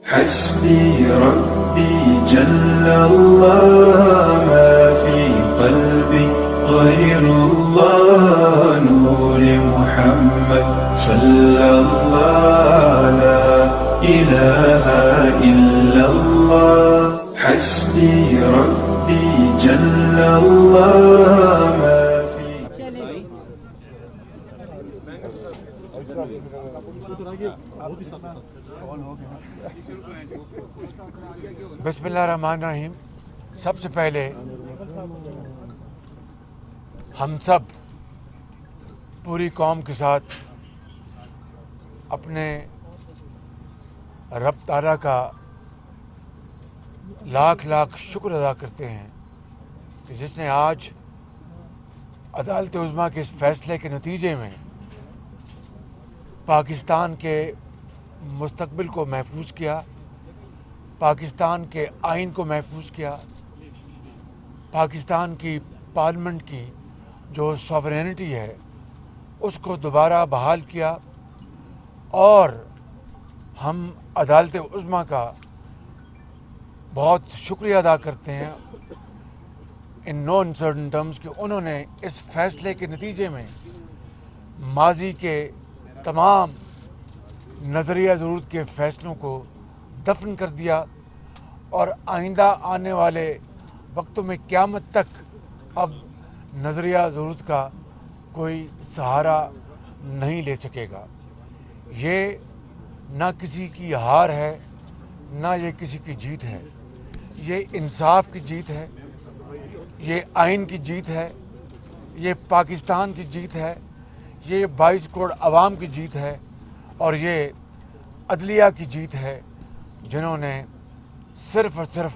حسبي ربي جل الله ما في قلبي غير الله نور محمد صلى الله لا إله إلا الله حسبي ربي جل الله ما في بسم اللہ الرحمن الرحیم. سب سے پہلے ہم سب پوری قوم کے ساتھ اپنے رب تعالیٰ کا لاکھ لاکھ شکر ادا کرتے ہیں کہ جس نے آج عدالت عظمیٰ کے اس فیصلے کے نتیجے میں پاکستان کے مستقبل کو محفوظ کیا، پاکستان کے آئین کو محفوظ کیا، پاکستان کی پارلیمنٹ کی جو سوورینٹی ہے اس کو دوبارہ بحال کیا. اور ہم عدالت عظمیٰ کا بہت شکریہ ادا کرتے ہیں ان نو انسرٹن ٹرمز کہ انہوں نے اس فیصلے کے نتیجے میں ماضی کے تمام نظریہ ضرورت کے فیصلوں کو دفن کر دیا اور آئندہ آنے والے وقتوں میں قیامت تک اب نظریہ ضرورت کا کوئی سہارا نہیں لے سکے گا. یہ نہ کسی کی ہار ہے نہ یہ کسی کی جیت ہے، یہ انصاف کی جیت ہے، یہ آئین کی جیت ہے، یہ پاکستان کی جیت ہے، یہ 22 کروڑ عوام کی جیت ہے اور یہ عدلیہ کی جیت ہے جنہوں نے صرف اور صرف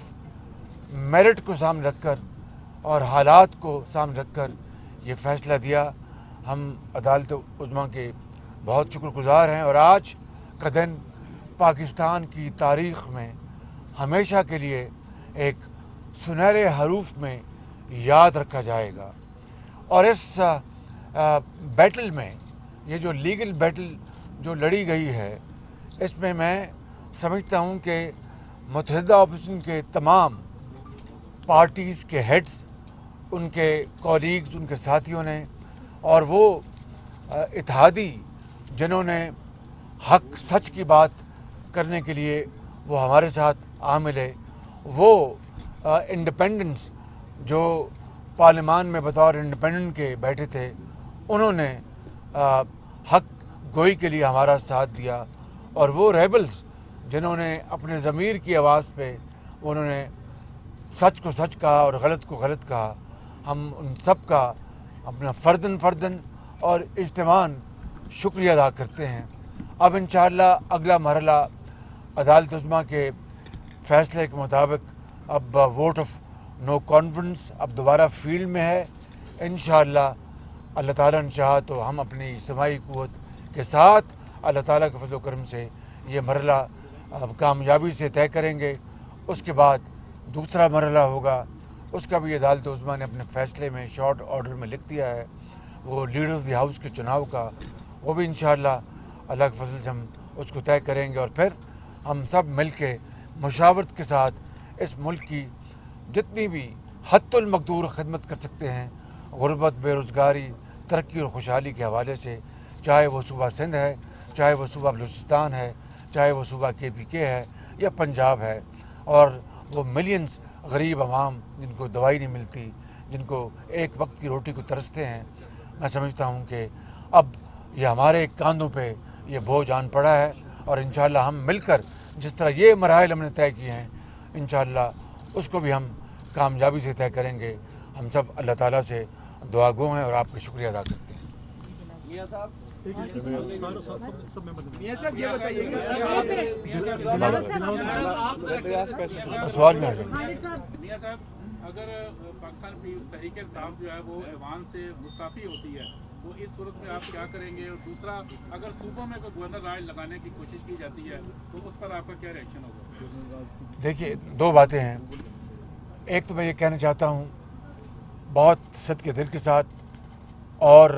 میرٹ کو سامنے رکھ کر اور حالات کو سامنے رکھ کر یہ فیصلہ دیا. ہم عدالت عظمیٰ کے بہت شکر گزار ہیں اور آج کا دن پاکستان کی تاریخ میں ہمیشہ کے لیے ایک سنہرے حروف میں یاد رکھا جائے گا. اور اس بیٹل میں یہ جو لیگل بیٹل جو لڑی گئی ہے اس میں سمجھتا ہوں کہ متحدہ اپوزیشن کے تمام پارٹیز کے ہیڈز، ان کے کولیگز، ان کے ساتھیوں نے اور وہ اتحادی جنہوں نے حق سچ کی بات کرنے کے لیے وہ ہمارے ساتھ آ ملے، وہ انڈیپینڈنٹس جو پارلیمان میں بطور انڈیپینڈنٹ کے بیٹھے تھے، انہوں نے حق گوئی کے لیے ہمارا ساتھ دیا. اور وہ ریبلز جنہوں نے اپنے ضمیر کی آواز پہ انہوں نے سچ کو سچ کہا اور غلط کو غلط کہا، ہم ان سب کا اپنا فرداً اور اجتماعاً شکریہ ادا کرتے ہیں. اب انشاءاللہ اگلا مرحلہ عدالت عظمیٰ کے فیصلے کے مطابق اب ووٹ آف نو کانفیڈنس اب دوبارہ فیلڈ میں ہے. انشاءاللہ اللہ تعالیٰ نے چاہا تو ہم اپنی اجتماعی قوت کے ساتھ اللہ تعالیٰ کے فضل و کرم سے یہ مرحلہ کامیابی سے طے کریں گے. اس کے بعد دوسرا مرحلہ ہوگا، اس کا بھی عدالت عظمیٰ نے اپنے فیصلے میں شارٹ آرڈر میں لکھ دیا ہے، وہ لیڈر آف دی ہاؤس کے چناؤ کا. وہ بھی انشاءاللہ اللہ کے فضل سے ہم اس کو طے کریں گے اور پھر ہم سب مل کے مشاورت کے ساتھ اس ملک کی جتنی بھی حد المقدور خدمت کر سکتے ہیں غربت، بے روزگاری، ترقی اور خوشحالی کے حوالے سے، چاہے وہ صوبہ سندھ ہے، چاہے وہ صوبہ بلوچستان ہے، چاہے وہ صوبہ KPK ہے یا پنجاب ہے، اور وہ ملینز غریب عوام جن کو دوائی نہیں ملتی، جن کو ایک وقت کی روٹی کو ترستے ہیں. میں سمجھتا ہوں کہ اب یہ ہمارے کاندھوں پہ یہ بوجھ آن پڑا ہے اور انشاءاللہ ہم مل کر جس طرح یہ مراحل ہم نے طے کیے ہیں انشاءاللہ اس کو بھی ہم کامیابی سے طے کریں گے. ہم سب اللہ تعالیٰ سے دعا گو ہیں اور آپ کا شکریہ ادا کرتے ہیں. میاں صاحب یہ بتائیے سوال میں آ جائیں. میاں صاحب اگر پاکستان تحریک انصاف جو ہے وہ ایوان سے مستعفی ہوتی ہے تو اس صورت میں آپ کیا کریں گے؟ اور دوسرا، اگر صوبوں میں کوئی گورنر رائے لگانے کی کوشش کی جاتی ہے تو اس پر آپ کا کیا ریئیکشن ہوگا؟ دیکھیے، دو باتیں ہیں. ایک تو میں یہ کہنا چاہتا ہوں بہت صدقے دل کے ساتھ اور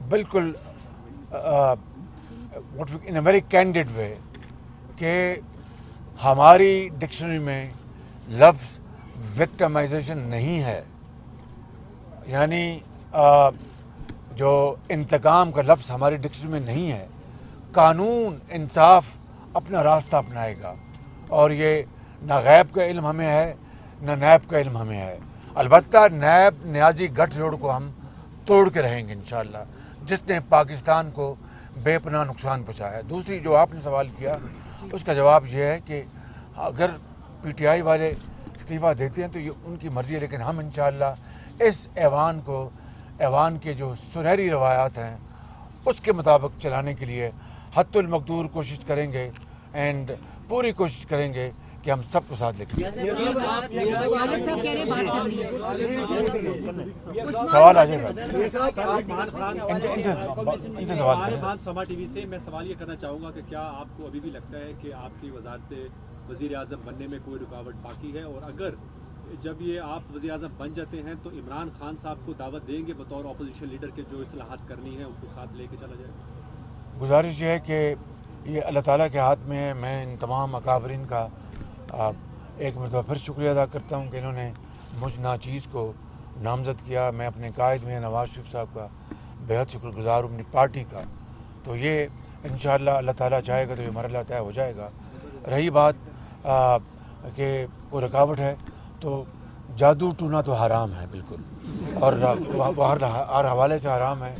بالکل ان اے ویری کینڈیڈ وے کہ ہماری ڈکشنری میں لفظ وکٹمائزیشن نہیں ہے، یعنی جو انتقام کا لفظ ہماری ڈکشنری میں نہیں ہے. قانون انصاف اپنا راستہ اپنائے گا، اور یہ نہ غیب کا علم ہمیں ہے نہ نیب کا علم ہمیں ہے. البتہ نیب نیازی گٹھ جوڑ کو ہم توڑ کے رہیں گے انشاءاللہ، جس نے پاکستان کو بے پناہ نقصان پہنچایا. دوسری جو آپ نے سوال کیا اس کا جواب یہ ہے کہ اگر پی ٹی آئی والے استعفیٰ دیتے ہیں تو یہ ان کی مرضی ہے، لیکن ہم انشاءاللہ اس ایوان کے جو سنہری روایات ہیں اس کے مطابق چلانے کے لیے حتی المقدور کوشش کریں گے، اینڈ پوری کوشش کریں گے کہ ہم سب کو ساتھ لے کے چلیں. سوال آ جائے گا ان سے سوال کریں. سما ٹی وی سے میں سوال یہ کرنا چاہوں گا کہ کیا آپ کو ابھی بھی لگتا ہے کہ آپ کی وزارت وزیر اعظم بننے میں کوئی رکاوٹ باقی ہے، اور اگر جب یہ آپ وزیر اعظم بن جاتے ہیں تو عمران خان صاحب کو دعوت دیں گے بطور اپوزیشن لیڈر کے جو اصلاحات کرنی ہے ان کو ساتھ لے کے چلا جائے؟ گزارش یہ ہے کہ یہ اللہ تعالیٰ کے ہاتھ میں ہے. میں ان تمام اکابرین کا ایک مرتبہ پھر شکریہ ادا کرتا ہوں کہ انہوں نے مجھ ناچیز کو نامزد کیا. میں اپنے قائد میں نواز شریف صاحب کا بہت شکر گزار ہوں، اپنی پارٹی کا. تو یہ انشاءاللہ اللہ تعالیٰ چاہے گا تو یہ مرحلہ طے ہو جائے گا. رہی بات کہ کوئی رکاوٹ ہے تو جادو ٹونا تو حرام ہے بالکل، اور ہر حوالے سے حرام ہے.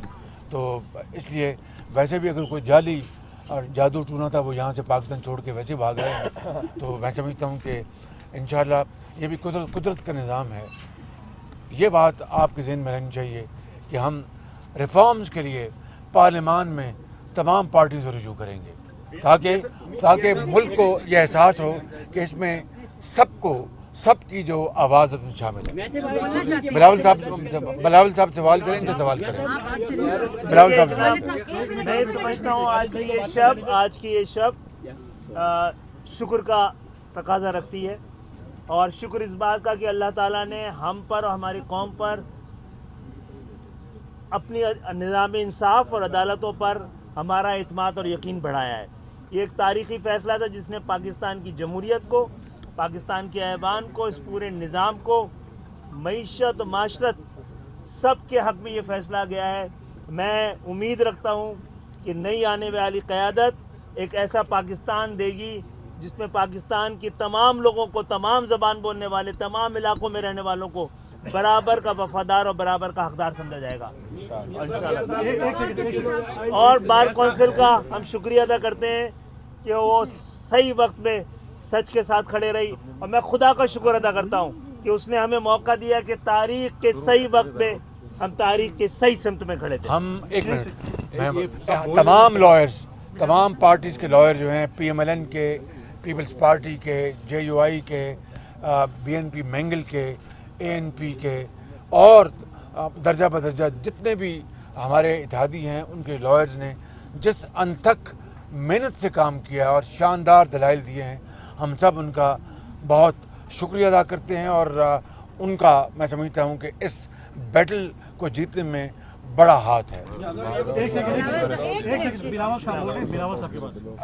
تو اس لیے ویسے بھی اگر کوئی جعلی اور جادو ٹونا تھا وہ یہاں سے پاکستان چھوڑ کے ویسے بھاگ رہے ہیں، تو میں سمجھتا ہوں کہ انشاءاللہ یہ بھی قدرت کا نظام ہے. یہ بات آپ کے ذہن میں رہنی چاہیے کہ ہم ریفارمز کے لیے پارلیمان میں تمام پارٹیز کو رجوع کریں گے تاکہ ملک کو یہ احساس ہو کہ اس میں سب کی جو آواز شامل ہے. بلاول صاحب سوال کریں، ان سے سوال کریں. بلاول صاحب، میں سمجھتا ہوں آج کی یہ شب شکر کا تقاضا رکھتی ہے، اور شکر اس بات کا کہ اللہ تعالیٰ نے ہم پر اور ہماری قوم پر اپنی نظام انصاف اور عدالتوں پر ہمارا اعتماد اور یقین بڑھایا ہے. یہ ایک تاریخی فیصلہ تھا جس نے پاکستان کی جمہوریت کو، پاکستان کے ایوان کو، اس پورے نظام کو، معیشت و معاشرت سب کے حق میں یہ فیصلہ گیا ہے. میں امید رکھتا ہوں کہ نئی آنے والی قیادت ایک ایسا پاکستان دے گی جس میں پاکستان کی تمام لوگوں کو، تمام زبان بولنے والے، تمام علاقوں میں رہنے والوں کو برابر کا وفادار اور برابر کا حقدار سمجھا جائے گا. اور بار کونسل کا ہم شکریہ ادا کرتے ہیں کہ وہ صحیح وقت میں سچ کے ساتھ کھڑے رہی، اور میں خدا کا شکر ادا کرتا ہوں کہ اس نے ہمیں موقع دیا کہ تاریخ کے صحیح وقت میں ہم تاریخ کے صحیح سمت میں کھڑے تھے. ہم ایک منٹ، تمام لائرز، تمام پارٹیز کے لائر جو ہیں، پی ایم ایل این کے، پیپلز پارٹی کے، جے یو آئی کے، بی این پی مینگل کے، اے این پی کے، اور درجہ بدرجہ جتنے بھی ہمارے اتحادی ہیں ان کے لائرز نے جس انتھک محنت سے کام کیا اور شاندار دلائل دیے ہیں، ہم سب ان کا بہت شکریہ ادا کرتے ہیں. اور ان کا میں سمجھتا ہوں کہ اس بیٹل کو جیتنے میں بڑا ہاتھ ہے.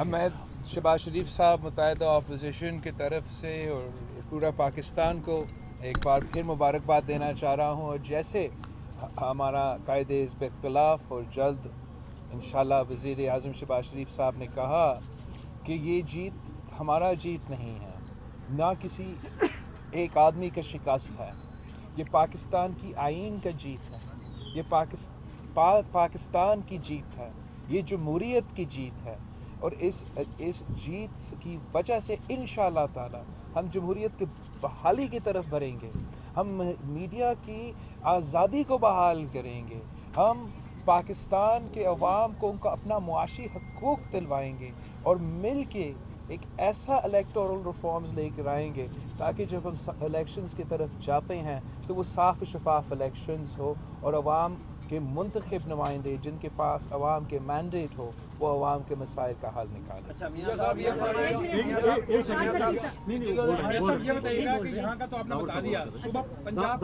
میں شہباز شریف صاحب متحدہ اپوزیشن کی طرف سے اور پورا پاکستان کو ایک بار پھر مبارکباد دینا چاہ رہا ہوں. اور جیسے ہمارا قائد حزب اختلاف اور جلد انشاءاللہ وزیر اعظم شہباز شریف صاحب نے کہا کہ یہ جیت ہمارا جیت نہیں ہے، نہ کسی ایک آدمی کا شکست ہے، یہ پاکستان کی آئین کا جیت ہے، یہ پاکستان کی جیت ہے، یہ جمہوریت کی جیت ہے. اور اس جیت کی وجہ سے انشاءاللہ تعالی ہم جمہوریت کی بحالی کی طرف بڑھیں گے، ہم میڈیا کی آزادی کو بحال کریں گے، ہم پاکستان کے عوام کو ان کا اپنا معاشی حقوق دلوائیں گے، اور مل کے ایک ایسا الیکٹورل ریفارمز لے کر آئیں گے تاکہ جب ہم الیکشنز کی طرف جاتے ہیں تو وہ صاف و شفاف الیکشنز ہو، اور عوام کے منتخب نمائندے جن کے پاس عوام کے مینڈیٹ ہو وہ عوام کے مسائل کا حل نکالیں. یہاں کا تو آپ نے بتا دیا، صبح پنجاب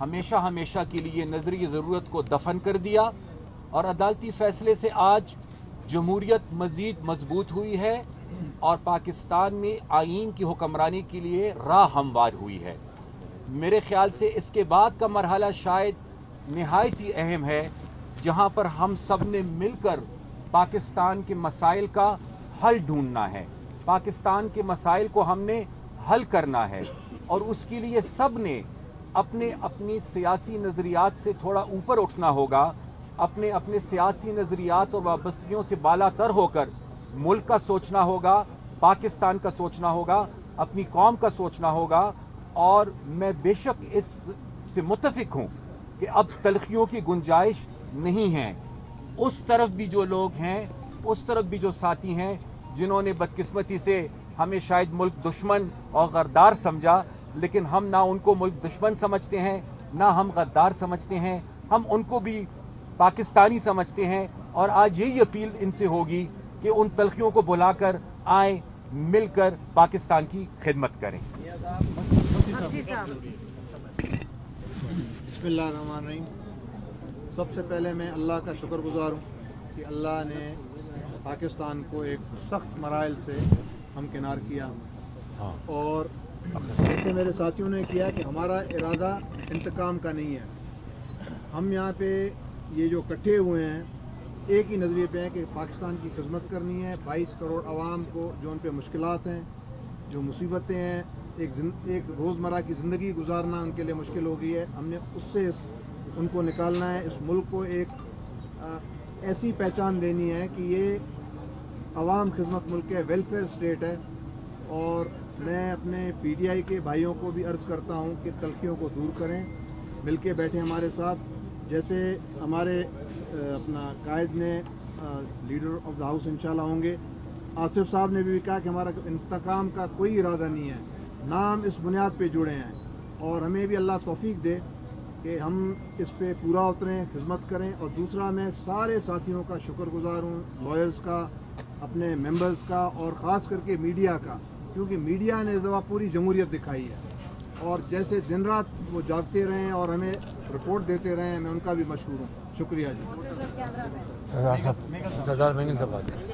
ہمیشہ ہمیشہ کے لیے نظری ضرورت کو دفن کر دیا، اور عدالتی فیصلے سے آج جمہوریت مزید مضبوط ہوئی ہے اور پاکستان میں آئین کی حکمرانی کے لیے راہ ہموار ہوئی ہے۔ میرے خیال سے اس کے بعد کا مرحلہ شاید نہایت ہی اہم ہے، جہاں پر ہم سب نے مل کر پاکستان کے مسائل کا حل ڈھونڈنا ہے، پاکستان کے مسائل کو ہم نے حل کرنا ہے، اور اس کے لیے سب نے اپنی سیاسی نظریات سے تھوڑا اوپر اٹھنا ہوگا، اپنے سیاسی نظریات اور وابستگیوں سے بالا تر ہو کر ملک کا سوچنا ہوگا، پاکستان کا سوچنا ہوگا، اپنی قوم کا سوچنا ہوگا۔ اور میں بے شک اس سے متفق ہوں کہ اب تلخیوں کی گنجائش نہیں ہے۔ اس طرف بھی جو لوگ ہیں، اس طرف بھی جو ساتھی ہیں جنہوں نے بدقسمتی سے ہمیں شاید ملک دشمن اور غدار سمجھا، لیکن ہم نہ ان کو ملک دشمن سمجھتے ہیں نہ ہم غدار سمجھتے ہیں، ہم ان کو بھی پاکستانی سمجھتے ہیں، اور آج یہی اپیل ان سے ہوگی کہ ان تلخیوں کو بھلا کر آئیں، مل کر پاکستان کی خدمت کریں۔ بسم اللہ الرحمن الرحیم۔ سب سے پہلے میں اللہ کا شکر گزار ہوں کہ اللہ نے پاکستان کو ایک سخت مراحل سے ہمکنار کیا، اور جیسے میرے ساتھیوں نے کیا کہ ہمارا ارادہ انتقام کا نہیں ہے۔ ہم یہاں پہ یہ جو اکٹھے ہوئے ہیں ایک ہی نظریے پہ ہیں کہ پاکستان کی خدمت کرنی ہے، 22 کروڑ عوام کو جو ان پہ مشکلات ہیں، جو مصیبتیں ہیں، ایک روزمرہ کی زندگی گزارنا ان کے لیے مشکل ہو گئی ہے، ہم نے اس سے ان کو نکالنا ہے۔ اس ملک کو ایک ایسی پہچان دینی ہے کہ یہ عوام خدمت ملک ہے، ویلفیئر اسٹیٹ ہے۔ اور میں اپنے پی ٹی آئی کے بھائیوں کو بھی عرض کرتا ہوں کہ تلخیوں کو دور کریں، مل کے بیٹھیں ہمارے ساتھ، جیسے ہمارے اپنا قائد نے لیڈر آف دا ہاؤس انشاءاللہ ہوں گے۔ آصف صاحب نے بھی کہا کہ ہمارا انتقام کا کوئی ارادہ نہیں ہے، نام اس بنیاد پہ جڑے ہیں، اور ہمیں بھی اللہ توفیق دے کہ ہم اس پہ پورا اتریں، خدمت کریں۔ اور دوسرا میں سارے ساتھیوں کا شکر گزار ہوں، لائرز کا، اپنے ممبرز کا، اور خاص کر کے میڈیا کا، کیونکہ میڈیا نے اس دفعہ پوری جمہوریت دکھائی ہے، اور جیسے دن رات وہ جاگتے رہیں اور ہمیں رپورٹ دیتے رہیں، میں ان کا بھی مشکور ہوں۔ شکریہ جی۔ سردار مینگل صاحب بات کریں۔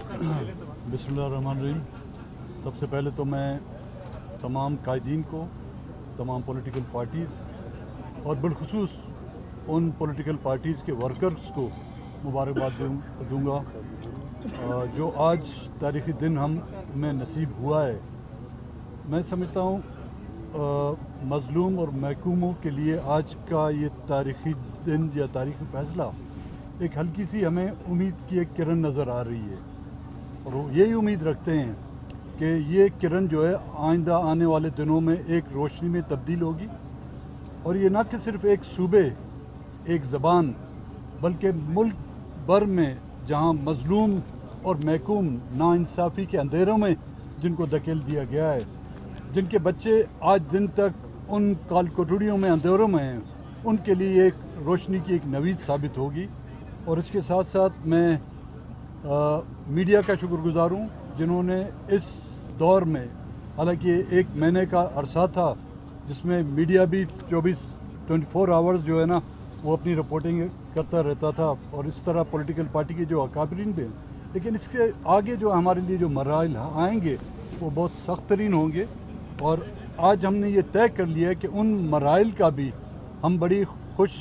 بسم اللہ الرحمن الرحیم۔ سب سے پہلے تو میں تمام قائدین کو، تمام پولیٹیکل پارٹیز اور بالخصوص ان پولیٹیکل پارٹیز کے ورکرز کو مبارکباد دوں گا جو آج تاریخی دن ہم میں نصیب ہوا ہے۔ میں سمجھتا ہوں مظلوم اور محکوموں کے لیے آج کا یہ تاریخی دن یا تاریخی فیصلہ ایک ہلکی سی ہمیں امید کی ایک کرن نظر آ رہی ہے، اور یہی امید رکھتے ہیں کہ یہ کرن جو ہے آئندہ آنے والے دنوں میں ایک روشنی میں تبدیل ہوگی، اور یہ نہ کہ صرف ایک صوبے، ایک زبان، بلکہ ملک بھر میں جہاں مظلوم اور محکوم ناانصافی کے اندھیروں میں جن کو دھکیل دیا گیا ہے، جن کے بچے آج دن تک ان کال کوٹڑیوں میں اندھیروں میں ہیں، ان کے لیے ایک روشنی کی ایک نوید ثابت ہوگی۔ اور اس کے ساتھ ساتھ میں میڈیا کا شکر گزار ہوں جنہوں نے اس دور میں، حالانکہ ایک مہینے کا عرصہ تھا جس میں میڈیا بھی 24 آورز جو ہے نا وہ اپنی رپورٹنگ کرتا رہتا تھا، اور اس طرح پولیٹیکل پارٹی کے جو اکابرین بھی ہیں، لیکن اس کے آگے جو ہمارے لیے جو مراحل آئیں گے وہ بہت سخت ترین ہوں گے، اور آج ہم نے یہ طے کر لیا ہے کہ ان مراحل کا بھی ہم بڑی خوش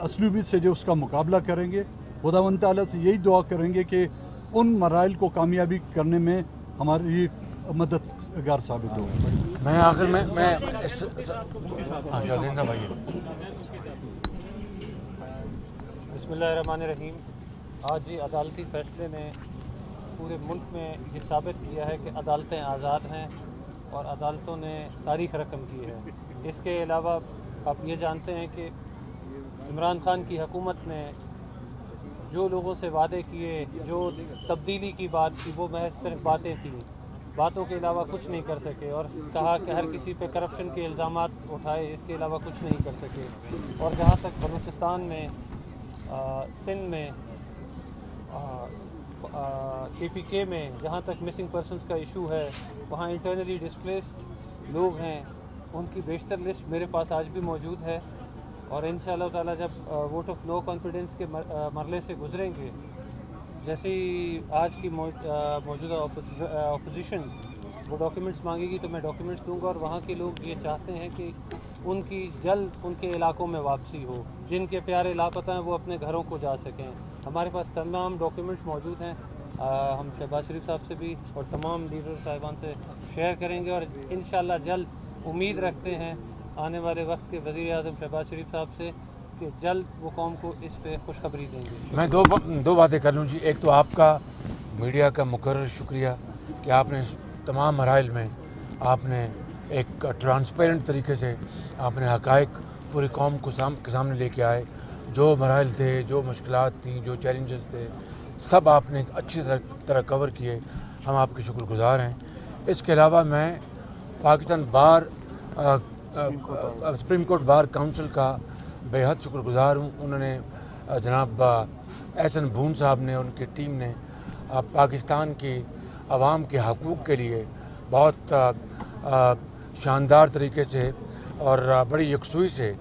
اسلوبی سے جو اس کا مقابلہ کریں گے۔ خداوند تعالیٰ سے یہی دعا کریں گے کہ ان مراحل کو کامیابی کرنے میں ہماری مددگار ثابت ہو۔ میں آخر میں بسم اللہ الرحمن الرحیم۔ آج یہ عدالتی فیصلے نے پورے ملک میں یہ ثابت کیا ہے کہ عدالتیں آزاد ہیں اور عدالتوں نے تاریخ رقم کی ہے۔ اس کے علاوہ آپ یہ جانتے ہیں کہ عمران خان کی حکومت نے جو لوگوں سے وعدے کیے، جو تبدیلی کی بات کی، وہ محض صرف باتیں تھیں، باتوں کے علاوہ کچھ نہیں کر سکے، اور کہا کہ ہر کسی پہ کرپشن کے الزامات اٹھائے، اس کے علاوہ کچھ نہیں کر سکے۔ اور جہاں تک بلوچستان میں، سندھ میں، KPK میں جہاں تک مسنگ پرسنز کا ایشو ہے، وہاں انٹرنلی ڈسپلیسڈ لوگ ہیں، ان کی بیشتر لسٹ میرے پاس آج بھی موجود ہے، اور انشاءاللہ تعالیٰ جب ووٹ آف نو کانفیڈنس کے مرحلے سے گزریں گے، جیسے ہی آج کی موجودہ اپوزیشن وہ ڈاکیومنٹس مانگے گی تو میں ڈاکیومنٹس دوں گا، اور وہاں کے لوگ یہ چاہتے ہیں کہ ان کی جلد ان کے علاقوں میں واپسی ہو، جن کے پیارے لاپتہ ہیں وہ اپنے گھروں کو جا سکیں۔ ہمارے پاس تمام ڈاکیومنٹس موجود ہیں، ہم شہباز شریف صاحب سے بھی اور تمام لیڈر صاحبان سے شیئر کریں گے، اور انشاءاللہ جلد امید رکھتے ہیں آنے والے وقت کے وزیر اعظم شہباز شریف صاحب سے کہ جلد وہ قوم کو اس پہ خوشخبری دیں گے۔ میں دو باتیں کر لوں جی۔ ایک تو آپ کا میڈیا کا مکرر شکریہ کہ آپ نے اس تمام مراحل میں آپ نے ایک ٹرانسپیرنٹ طریقے سے آپ نے حقائق پوری قوم کو کے سامنے لے کے آئے، جو مراحل تھے، جو مشکلات تھیں، جو چیلنجز تھے، سب آپ نے اچھی طرح کور کیے، ہم آپ کے شکر گزار ہیں۔ اس کے علاوہ میں پاکستان بار سپریم کورٹ بار کونسل کا بے حد شکر گزار ہوں۔ انہوں نے جناب احسن بھون صاحب نے، ان کی ٹیم نے پاکستان کی عوام کے حقوق کے لیے بہت شاندار طریقے سے اور بڑی یکسوئی سے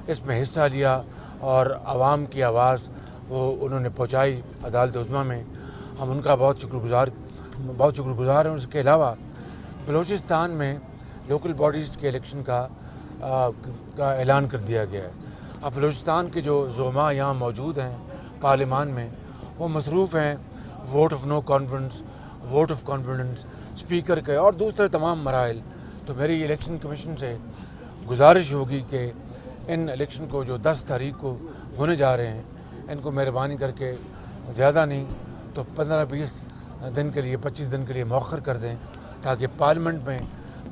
اس میں حصہ لیا، اور عوام کی آواز وہ انہوں نے پہنچائی عدالت عظمیٰ میں۔ ہم ان کا بہت شکر گزار ہیں۔ اس کے علاوہ بلوچستان میں لوکل باڈیز کے الیکشن کا اعلان کر دیا گیا ہے۔ اب بلوچستان کے جو زعماء یہاں موجود ہیں پارلیمان میں، وہ مصروف ہیں vote of no confidence, vote of confidence, speaker کے اور دوسرے تمام مراحل۔ تو میری الیکشن کمیشن سے گزارش ہوگی کہ ان الیکشن کو جو 10 تاریخ کو ہونے جا رہے ہیں، ان کو مہربانی کر کے زیادہ نہیں تو 15-20 دن کے لیے، 25 دن کے لیے مؤخر کر دیں، تاکہ پارلیمنٹ میں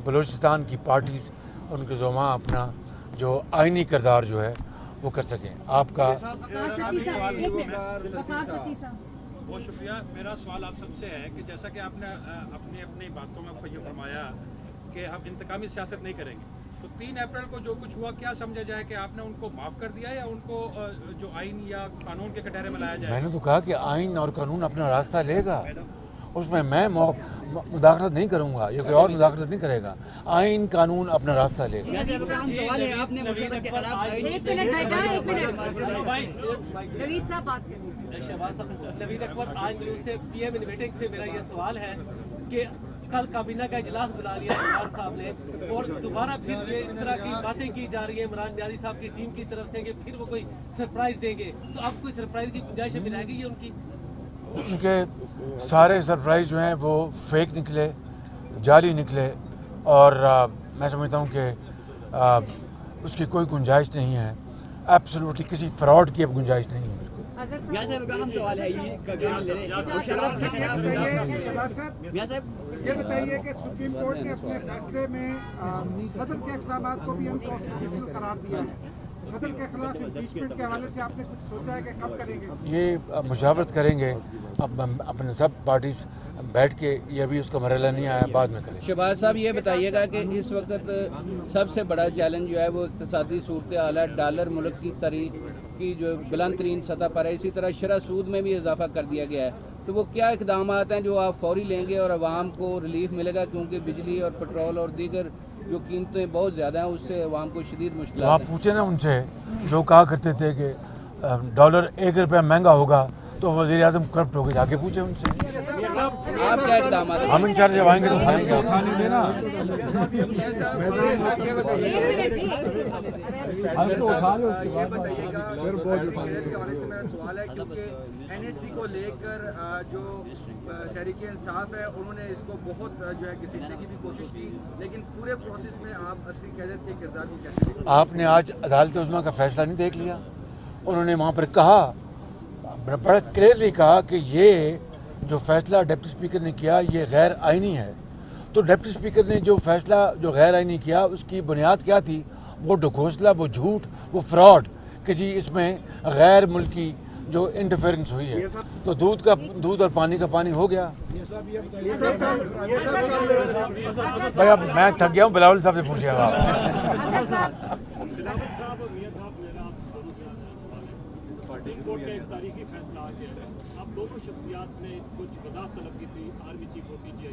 بلوچستان کی پارٹیز، ان کے زعماء اپنا جو آئینی کردار جو ہے وہ کر سکیں۔ آپ کا بہت شکریہ۔ میرا سوال آپ سب سے ہے کہ جیسا کہ آپ نے اپنی باتوں میں یہ فرمایا کہ ہم انتقامی سیاست نہیں کریں گے، تو 3 اپریل کو جو کچھ ہوا کیا سمجھا جائے کہ آپ نے ان کو معاف کر دیا یا ان کو جو آئین یا قانون کے کٹہرے میں لایا جائے؟ میں نے تو کہا کہ آئین اور قانون اپنا راستہ لے گا، اس میں مداخلت نہیں کروں گا، یہ کوئی اور مداخلت نہیں کرے گا۔ آئین قانون اپنا راستہ لے گا۔ نوید اکبر، آج نیوز سے پی ایم میٹنگ سے میرا یہ سوال ہے کہ کل کابینہ کا اجلاس بلا لیا عمران صاحب نے، اور دوبارہ پھر یہ اس طرح کی باتیں کی جا رہی ہیں عمران نیازی صاحب کی ٹیم کی طرف سے کہ پھر وہ کوئی سرپرائز دیں گے، تو اب کوئی سرپرائز کی گنجائش بھی رہے گی ان کی؟ ان کے سارے سرپرائز جو ہیں وہ فیک نکلے، جعلی نکلے، اور میں سمجھتا ہوں کہ اس کی کوئی گنجائش نہیں ہے، ایبسولوٹلی کسی فراڈ کی اب گنجائش نہیں ہے۔ یہ بتائیے کہ سپریم کورٹ نے اپنے فیصلے میں صدر کے اقدامات کو بھی انکانسٹیٹیوشنل قرار دیا ہے، صدر کے خلاف امپیچمنٹ کے حوالے سے آپ نے کچھ سوچا ہے کہ کب کریں گے؟ یہ مشاورت کریں گے، اب اپنے سب پارٹیز بیٹھ کے، یہ ابھی اس کا مرحلہ نہیں آیا، بعد میں کریں۔ شہباز صاحب یہ بتائیے گا کہ اس وقت سب سے بڑا چیلنج جو ہے وہ اقتصادی صورتحال ہے، ڈالر ملک کی کی جو بلند ترین سطح پر ہے، اسی طرح شرح سود میں بھی اضافہ کر دیا گیا ہے، تو وہ کیا اقدامات ہیں جو آپ فوری لیں گے اور عوام کو ریلیف ملے گا؟ کیونکہ بجلی اور پٹرول اور دیگر جو قیمتیں بہت زیادہ ہیں، اس سے عوام کو شدید مشکلات ہیں۔ آپ پوچھیں نا ان سے جو کہا کرتے تھے کہ ڈالر 1 روپیہ مہنگا ہوگا تو وزیر اعظم کرپٹ ہو گئے، جا کے پوچھیں ان سے۔ آپ کیا اقدامات؟ ہم انشاءاللہ جب آئیں گے تو کھائیں گے۔ یہ بتائیے گا کے حوالے سے میرا سوال ہے، کیونکہ این ایس سی کو لے کر جو تحریک انصاف ہے انہوں نے اس کو بہت جو ہے گھسیٹنے کی بھی کوشش کی، لیکن پورے پروسیس میں آپ اصلی قیادت کے کردار کو کیسے دیکھتے ہیں؟ آپ نے آج عدالت عظمیٰ کا فیصلہ نہیں دیکھ لیا؟ انہوں نے وہاں پر کہا، بڑا کلیئرلی کہا کہ یہ جو فیصلہ ڈپٹی اسپیکر نے کیا یہ غیر آئینی ہے۔ تو ڈپٹی اسپیکر نے جو فیصلہ جو غیر آئینی کیا اس کی بنیاد کیا تھی؟ وہ ڈھکوسلا، وہ جھوٹ، وہ فراڈ کہ جی اس میں غیر ملکی جو انٹرفیئرنس ہوئی ہے، تو دودھ اور پانی کا پانی ہو گیا۔ بھائی اب میں تھک گیا ہوں، بلاول صاحب سے پوچھے گا۔ سپریم کورٹ کا ایک تاریخی فیصلہ آ گیا ہے، اب دونوں شخصیات نے کچھ وضاحت طلب کی تھی، آرمی چیف اور DGI